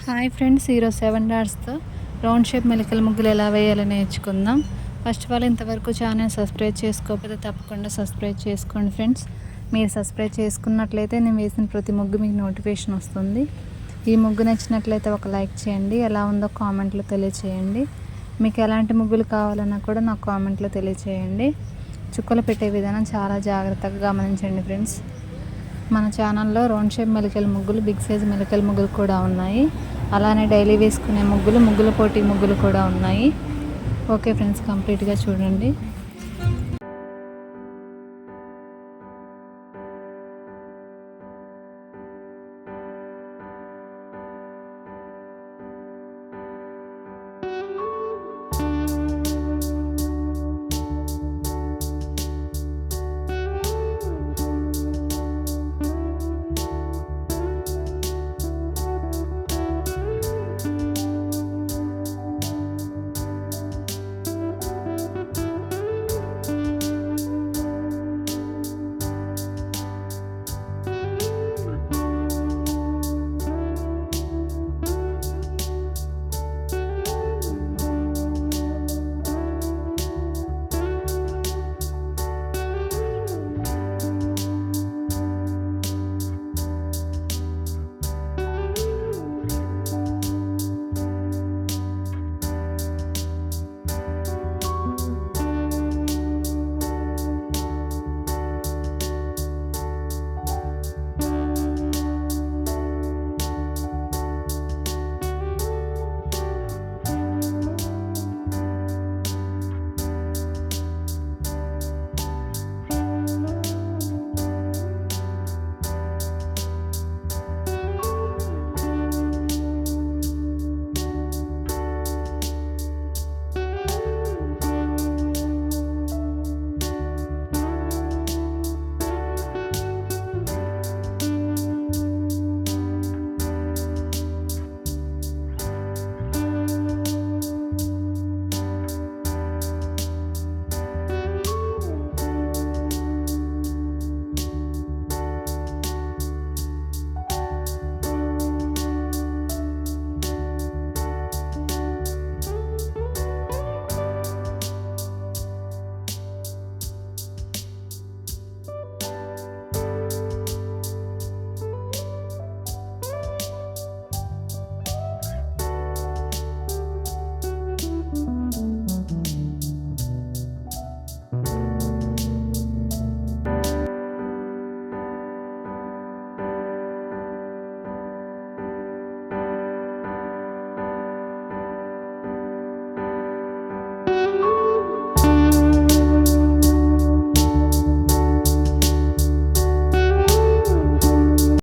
Hi friends, ఈరోజు 7 డాట్స్తో round shape మెలికల ముగ్గులు ఎలా వేయాలో నేర్చుకుందాం. ఫస్ట్ ఆఫ్ ఆల్ ఇంతవరకు ఛానల్ సబ్స్క్రైబ్ చేసుకోకపోతే తప్పకుండా సబ్స్క్రైబ్ చేసుకోండి ఫ్రెండ్స్. మీరు సబ్స్క్రైబ్ చేసుకున్నట్లయితే నేను వేసిన ప్రతి ముగ్గు మీకు నోటిఫికేషన్ వస్తుంది. ఈ ముగ్గు నచ్చినట్లయితే ఒక లైక్ చేయండి. ఎలా ఉందో కామెంట్లో తెలియచేయండి. మీకు ఎలాంటి ముగ్గులు కావాలన్నా కూడా నాకు కామెంట్లో తెలియచేయండి. చుక్కలు పెట్టే విధానం చాలా జాగ్రత్తగా గమనించండి ఫ్రెండ్స్. మన ఛానల్లో రౌండ్ షేప్ మెలికల ముగ్గులు, బిగ్ సైజ్ మెలికల ముగ్గులు కూడా ఉన్నాయి. అలానే డైలీ వేసుకునే ముగ్గులు, ముగ్గుల పోటీ ముగ్గులు కూడా ఉన్నాయి. ఓకే ఫ్రెండ్స్, కంప్లీట్గా చూడండి.